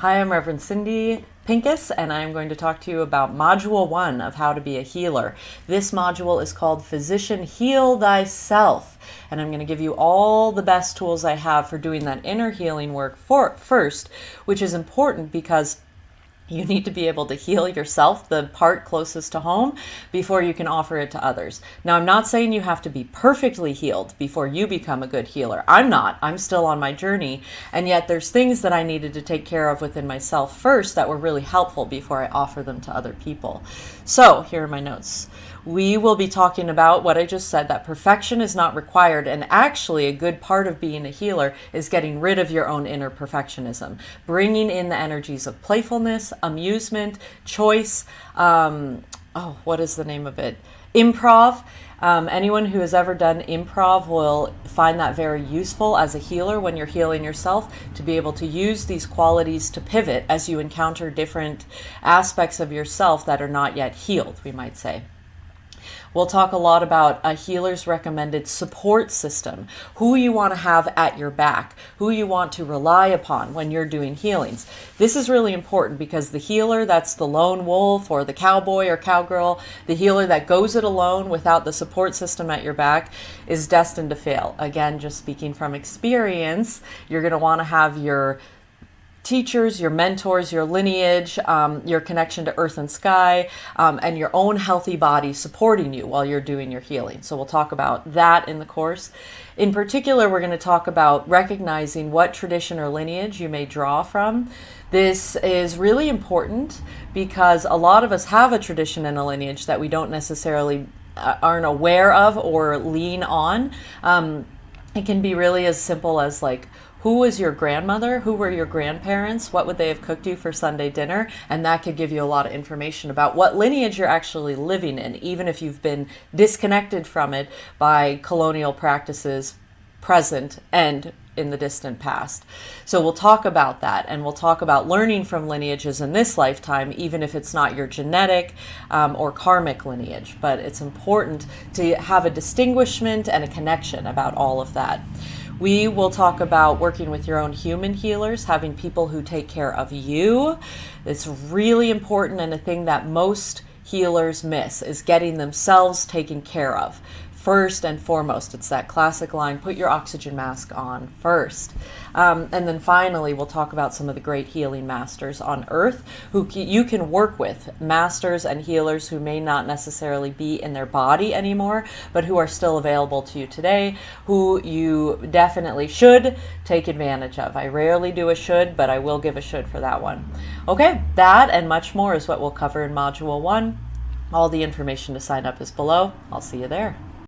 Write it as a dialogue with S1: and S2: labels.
S1: Hi, I'm Reverend Cindy Pincus, and I'm going to talk to you about Module 1 of How to Be a Healer. This module is called Physician Heal Thyself, and I'm going to give you all the best tools I have for doing that inner healing work first, which is important because you need to be able to heal yourself, the part closest to home, before you can offer it to others. Now, I'm not saying you have to be perfectly healed before you become a good healer. I'm not. I'm still on my journey. And yet there's things that I needed to take care of within myself first that were really helpful before I offer them to other people. So here are my notes. We will be talking about what I just said, that perfection is not required, and actually a good part of being a healer is getting rid of your own inner perfectionism, bringing in the energies of playfulness, amusement, choice, what is the name of it? Improv. Anyone who has ever done improv will find that very useful as a healer when you're healing yourself, to be able to use these qualities to pivot as you encounter different aspects of yourself that are not yet healed, we might say. We'll talk a lot about a healer's recommended support system, who you want to have at your back, who you want to rely upon when you're doing healings. This is really important because the healer that's the lone wolf or the cowboy or cowgirl, the healer that goes it alone without the support system at your back, is destined to fail. Again, just speaking from experience, you're going to want to have your teachers, your mentors, your lineage, your connection to earth and sky, and your own healthy body supporting you while you're doing your healing. So we'll talk about that in the course. In particular, we're going to talk about recognizing what tradition or lineage you may draw from. This is really important because a lot of us have a tradition and a lineage that we don't necessarily aren't aware of or lean on. It can be really as simple as like, who was your grandmother? Who were your grandparents? What would they have cooked you for Sunday dinner? And that could give you a lot of information about what lineage you're actually living in, even if you've been disconnected from it by colonial practices present and in the distant past. So we'll talk about that, and we'll talk about learning from lineages in this lifetime, even if it's not your genetic or karmic lineage. But it's important to have a distinguishment and a connection about all of that. We will talk about working with your own human healers, having people who take care of you. It's really important, and a thing that most healers miss is getting themselves taken care of. First and foremost, it's that classic line, put your oxygen mask on first. And then finally, we'll talk about some of the great healing masters on earth who you can work with, masters and healers who may not necessarily be in their body anymore, but who are still available to you today, who you definitely should take advantage of. I rarely do a should, but I will give a should for that one. Okay, that and much more is what we'll cover in Module 1. All the information to sign up is below. I'll see you there.